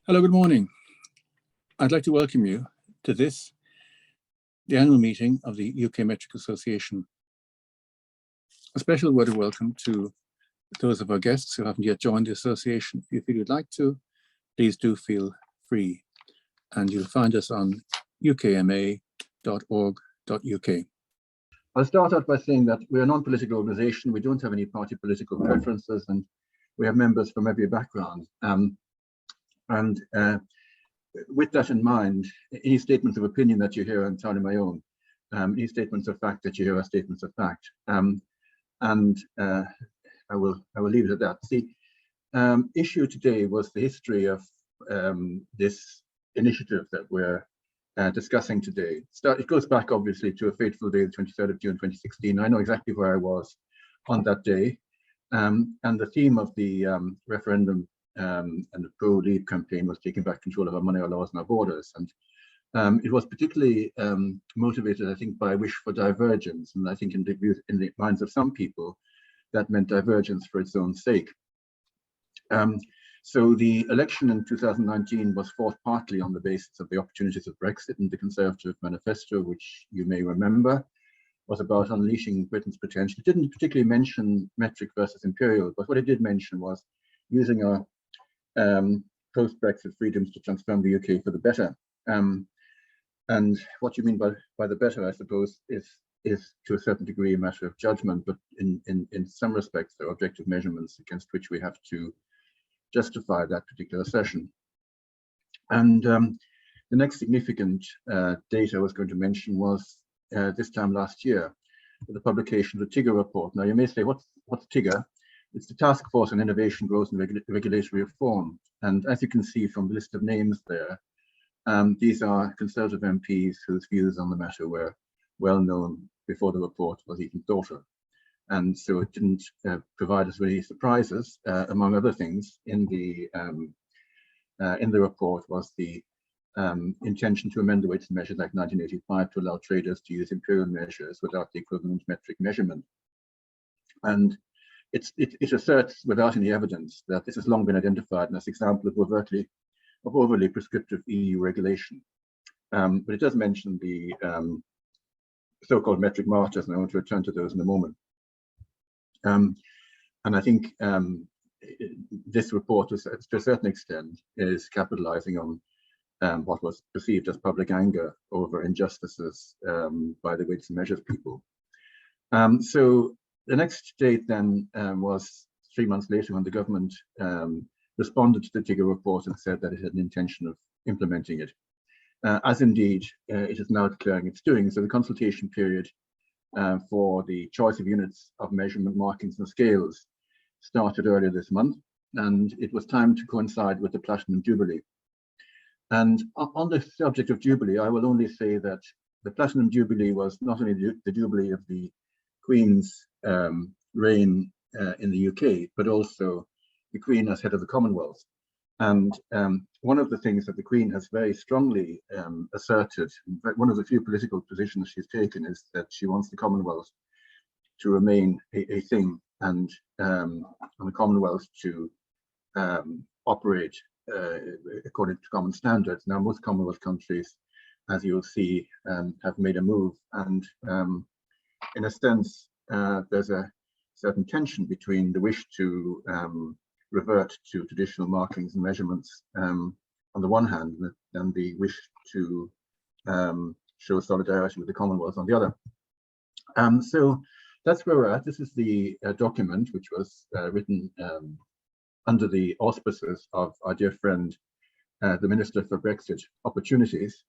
Hello, good morning. I'd like to welcome you to the annual meeting of the UK Metric Association. A special word of welcome to those of our guests who haven't yet joined the association. If you'd like to, please do feel free. And you'll find us on ukma.org.uk. I'll start out by saying that we're a non-political organisation. We don't have any party political preferences, and we have members from every background. With that in mind, any statements of opinion that you hear are entirely my own. Any statements of fact that you hear are statements of fact. I will leave it at that. The issue today was the history of this initiative that we're discussing today. It goes back obviously to a fateful day, the 23rd of June 2016. I know exactly where I was on that day. And the theme of the referendum and the pro-Leave campaign was taking back control of our money, our laws and our borders. And it was particularly motivated, I think, by a wish for divergence. And I think in the minds of some people, that meant divergence for its own sake. So the election in 2019 was fought partly on the basis of the opportunities of Brexit, and the Conservative manifesto, which you may remember, was about unleashing Britain's potential. It didn't particularly mention metric versus imperial, but what it did mention was using our post-Brexit freedoms to transform the UK for the better. And what you mean by the better, I suppose, is to a certain degree a matter of judgment, but in some respects there are objective measurements against which we have to justify that particular assertion. And the next significant data I was going to mention was this time last year, the publication of the TIGRR report. Now you may say, what's TIGRR? It's the Task Force on Innovation, Growth and Regulatory Reform. And as you can see from the list of names there, these are Conservative MPs whose views on the matter were well known before the report was even thought of. And so it didn't provide us with any surprises. Among other things, in the report was the intention to amend the Weights and Measures Act 1985 to allow traders to use imperial measures without the equivalent metric measurement. And it asserts without any evidence that this has long been identified as an example of overly prescriptive EU regulation. But it does mention the so-called metric marchers, and I want to return to those in a moment. And I think this report, to a certain extent, is capitalizing on what was perceived as public anger over injustices by the Weights and Measures people. So the next date then was 3 months later, when the government responded to the TIGRR report and said that it had an intention of implementing it, as indeed it is now declaring it's doing. So the consultation period for the choice of units of measurement, markings and scales started earlier this month, and it was timed to coincide with the Platinum Jubilee. And on the subject of Jubilee, I will only say that the Platinum Jubilee was not only the Jubilee of the Queen's reign in the UK, but also the Queen as head of the Commonwealth. And one of the things that the Queen has very strongly asserted, one of the few political positions she's taken, is that she wants the Commonwealth to remain a thing, and the Commonwealth to operate according to common standards. Now, most Commonwealth countries, as you'll see, have made a move, and in a sense, there's a certain tension between the wish to revert to traditional markings and measurements on the one hand, and the wish to show solidarity with the Commonwealth on the other. So that's where we're at. This is the document, which was written under the auspices of our dear friend, the Minister for Brexit Opportunities.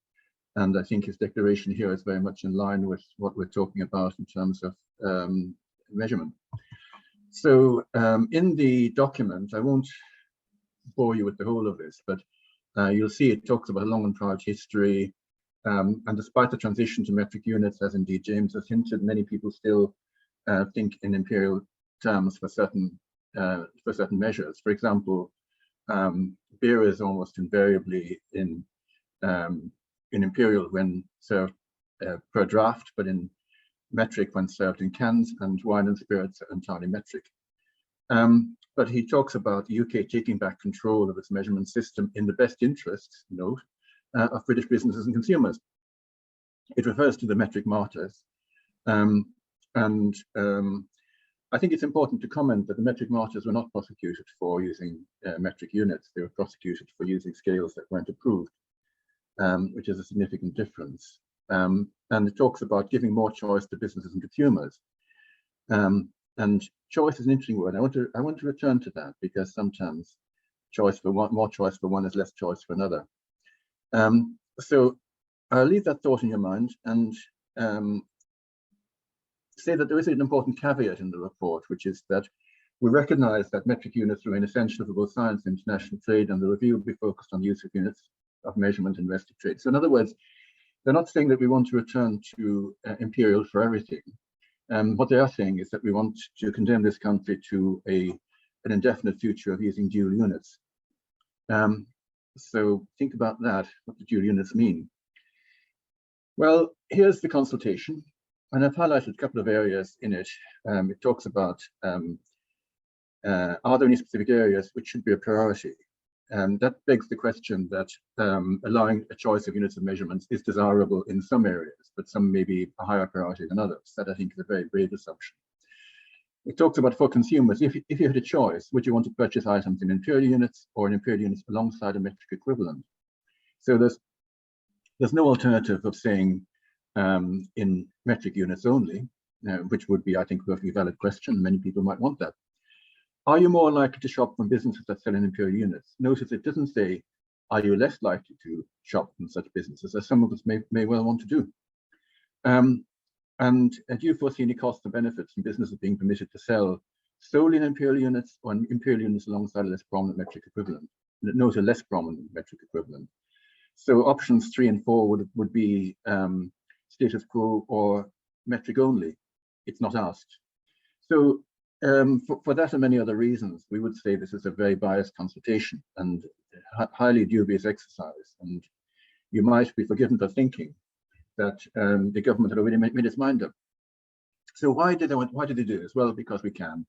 And I think his declaration here is very much in line with what we're talking about in terms of measurement. So in the document, I won't bore you with the whole of this, but you'll see it talks about a long and proud history. And despite the transition to metric units, as indeed James has hinted, many people still think in imperial terms for certain measures. For example, beer is almost invariably in imperial when served per draft, but in metric when served in cans, and wine and spirits are entirely metric. But he talks about the UK taking back control of its measurement system in the best interests, note, of British businesses and consumers. It refers to the metric martyrs. I think it's important to comment that the metric martyrs were not prosecuted for using metric units. They were prosecuted for using scales that weren't approved, which is a significant difference. And it talks about giving more choice to businesses and consumers. And choice is an interesting word. I want to return to that, because sometimes choice for one, more choice for one is less choice for another. So I'll leave that thought in your mind and say that there is an important caveat in the report, which is that we recognize that metric units remain essential for both science and international trade, and the review will be focused on the use of units of measurement in domestic trade. So in other words, they're not saying that we want to return to imperial for everything. What they are saying is that we want to condemn this country to an indefinite future of using dual units. So think about that, what the dual units mean. Well, here's the consultation, and I've highlighted a couple of areas in it. It talks about, are there any specific areas which should be a priority? That begs the question that allowing a choice of units of measurements is desirable in some areas, but some may be a higher priority than others. That, I think, is a very brave assumption. It talks about, for consumers, if you had a choice, would you want to purchase items in imperial units or in imperial units alongside a metric equivalent? So there's no alternative of saying in metric units only, which would be, I think, a perfectly valid question. Many people might want that. Are you more likely to shop from businesses that sell in imperial units? Notice it doesn't say, are you less likely to shop from such businesses, as some of us may well want to do. And do you foresee any costs or benefits from businesses being permitted to sell solely in imperial units or in imperial units alongside a less prominent metric equivalent? Note a less prominent metric equivalent. So options 3 and 4 would be status quo or metric only. It's not asked. So for that and many other reasons, we would say this is a very biased consultation and highly dubious exercise. And you might be forgiven for thinking that the government had already made its mind up. So why did they do this? Well, because we can.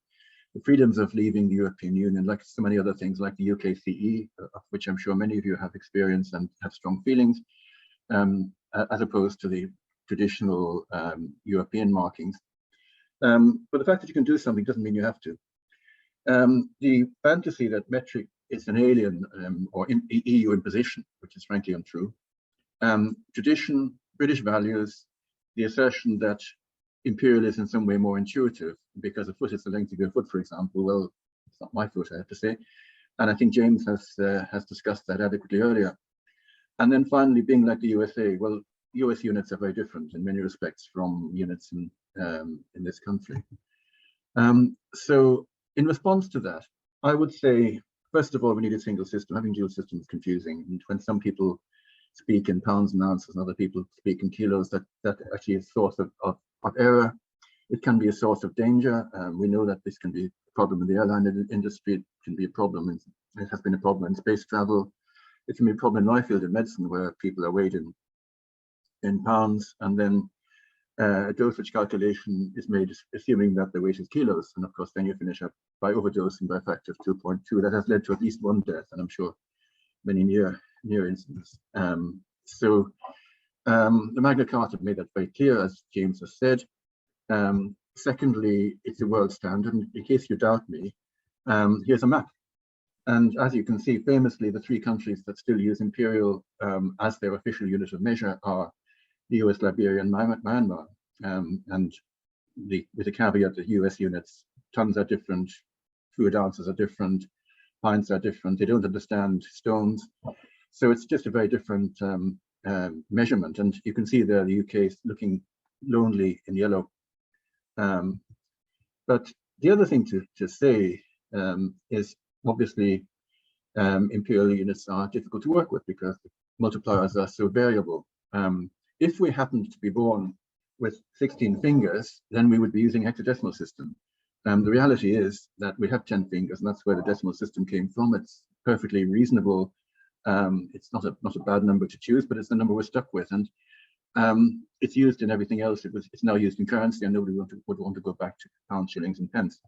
The freedoms of leaving the European Union, like so many other things, like the UKCE, of which I'm sure many of you have experience and have strong feelings, as opposed to the traditional European markings. But the fact that you can do something doesn't mean you have to. The fantasy that metric is an alien or EU imposition, which is frankly untrue. Tradition, British values, the assertion that imperial is in some way more intuitive because a foot is the length of your foot, for example. Well, it's not my foot, I have to say. And I think James has discussed that adequately earlier. And then finally, being like the USA, well, US units are very different in many respects from units in this country. So in response to that, I would say, first of all, we need a single system. Having dual systems is confusing. And when some people speak in pounds and ounces and other people speak in kilos, that actually is a source of error. It can be a source of danger. We know that this can be a problem in the airline industry. It can be a problem, it has been a problem in space travel. It can be a problem in my field in medicine, where people are weighed in pounds, and then a dosage calculation is made assuming that the weight is kilos, and of course then you finish up by overdosing by a factor of 2.2. That has led to at least one death, and I'm sure many near incidents. So the Magna Carta made that very clear, as James has said. Secondly, it's a world standard. And in case you doubt me, here's a map. And as you can see, famously, the 3 countries that still use imperial as their official unit of measure are the US, Liberia, and Myanmar. And with the caveat that US units, tons are different, fluid ounces are different, pints are different, they don't understand stones. So it's just a very different measurement. And you can see there the UK is looking lonely in yellow. But the other thing to say is obviously imperial units are difficult to work with because the multipliers are so variable. If we happened to be born with 16 fingers, then we would be using a hexadecimal system. The reality is that we have 10 fingers, and that's where the decimal system came from. It's perfectly reasonable. It's not a bad number to choose, but it's the number we're stuck with. And it's used in everything else. It's now used in currency, and nobody would want to go back to pounds, shillings, and pence.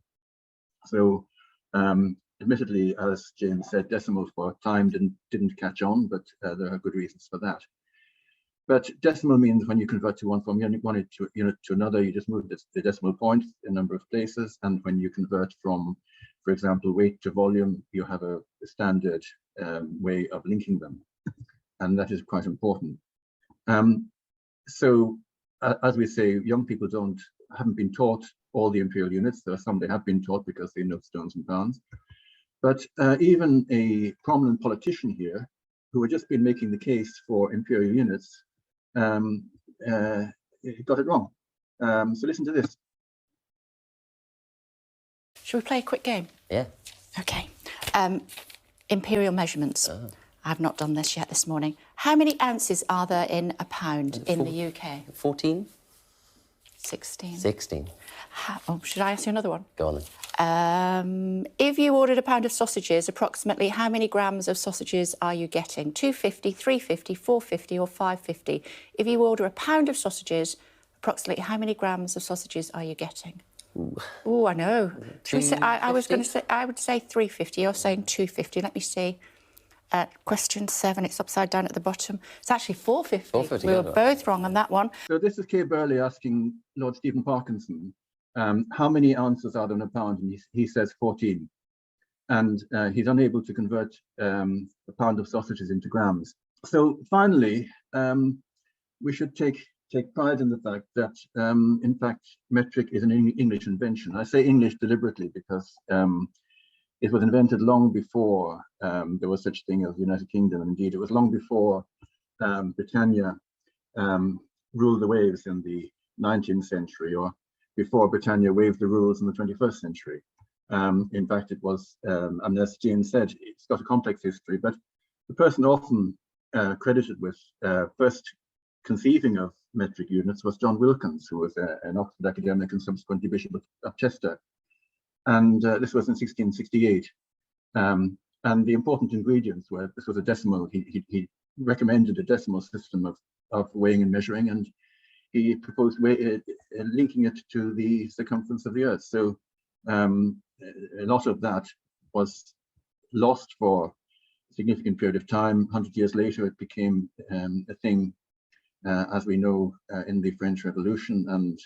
So Admittedly, as James said, decimals for time didn't catch on, but there are good reasons for that. But decimal means when you convert to one from one unit to another, you just move the decimal point a number of places. And when you convert from, for example, weight to volume, you have a standard way of linking them. And that is quite important. So as we say, young people haven't been taught all the imperial units. There are some they have been taught because they know stones and pounds. But even a prominent politician here, who had just been making the case for imperial units, got it wrong. So listen to this. Shall we play a quick game? Yeah. Okay. Imperial measurements. I've not done this yet this morning. How many ounces are there in a pound in the UK? 14? 16. 16. Should I ask you another one? Go on then. If you ordered a pound of sausages, approximately how many grams of sausages are you getting? 250, 350, 450 or 550? If you order a pound of sausages, approximately how many grams of sausages are you getting? Oh, I know. Should we say, I was going to say, I would say 350. You're saying 250. Let me see. Question 7, it's upside down at the bottom. It's actually 450. 450. We were both wrong on that one. So this is Kay Burley asking Lord Stephen Parkinson, how many ounces are there in a pound? And he says 14. And he's unable to convert a pound of sausages into grams. So finally, we should take pride in the fact that, in fact, metric is an English invention. I say English deliberately because it was invented long before there was such thing as the United Kingdom. Indeed, it was long before Britannia ruled the waves in the 19th century, or before Britannia waived the rules in the 21st century. In fact, it was, and as James said, it's got a complex history, but the person often credited with first conceiving of metric units was John Wilkins, who was an Oxford academic and subsequently Bishop of Chester. And this was in 1668. And the important ingredients were, this was a decimal, he recommended a decimal system of weighing and measuring, and he proposed linking it to the circumference of the Earth. So a lot of that was lost for a significant period of time. 100 years later, it became a thing, as we know, in the French Revolution, and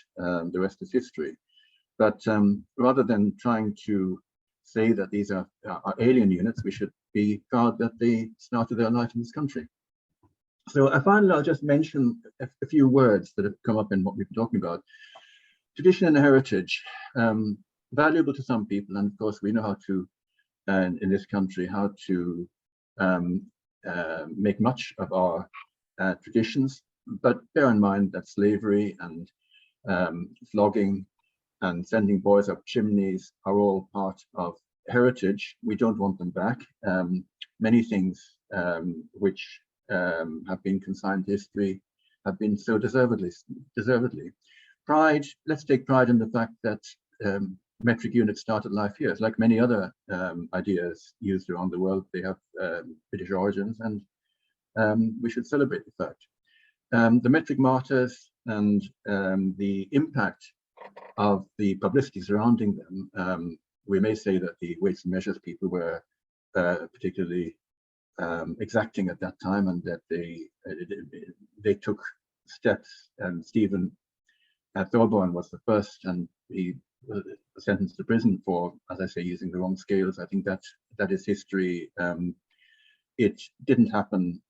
the rest is history. But rather than trying to say that these are alien units, we should be proud that they started their life in this country. So finally, I'll just mention a few words that have come up in what we've been talking about. Tradition and heritage, valuable to some people, and of course we know how to, in this country, how to make much of our traditions. But bear in mind that slavery and flogging and sending boys up chimneys are all part of heritage. We don't want them back. Many things which have been consigned to history have been so deservedly. Pride, let's take pride in the fact that metric units started life here. It's like many other ideas used around the world, they have British origins, and we should celebrate the fact. The metric martyrs and the impact of the publicity surrounding them, we may say that the weights and measures people were particularly exacting at that time, and that they took steps. And Stephen Thorburn was the first, and he was sentenced to prison for, as I say, using the wrong scales. I think that is history. It didn't happen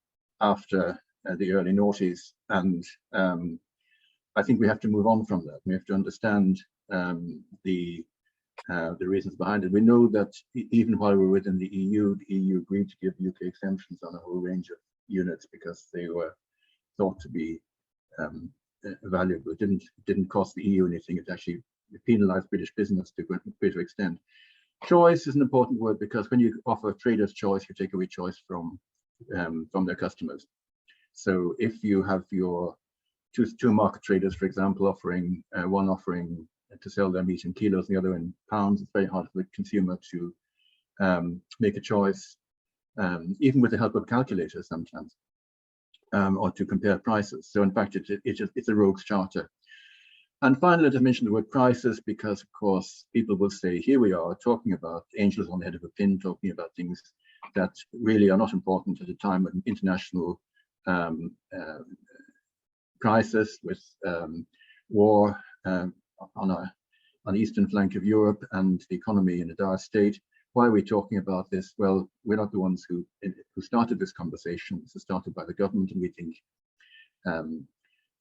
after the early noughties, and I think we have to move on from that. We have to understand the reasons behind it. We know that even while we were within the EU agreed to give UK exemptions on a whole range of units because they were thought to be valuable. It didn't cost the EU anything. It actually penalised British business to a greater extent. Choice is an important word, because when you offer traders choice, you take away choice from their customers. So if you have your two market traders, for example, offering one offering to sell their meat in kilos, the other in pounds, it's very hard for the consumer to make a choice, even with the help of calculators sometimes, or to compare prices. So in fact, it's a rogue's charter. And finally, to mention the word crisis, because of course people will say, here we are talking about angels on the head of a pin, talking about things that really are not important at a time of international crisis with war on the eastern flank of Europe and the economy in a dire state. Why are we talking about this? Well, we're not the ones who started this conversation. This was started by the government, and we think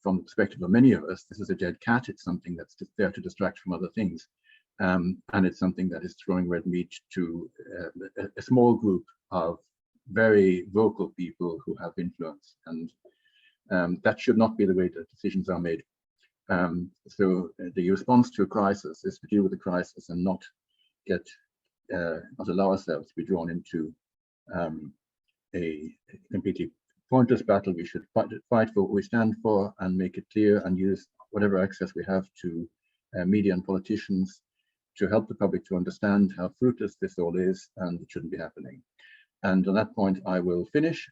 from the perspective of many of us, this is a dead cat. It's something that's just there to distract from other things. And it's something that is throwing red meat to a small group of very vocal people who have influence. And that should not be the way that decisions are made. So the response to a crisis is to deal with the crisis and not allow ourselves to be drawn into a completely pointless battle. We should fight for what we stand for and make it clear, and use whatever access we have to media and politicians to help the public to understand how fruitless this all is, and it shouldn't be happening. And on that point, I will finish.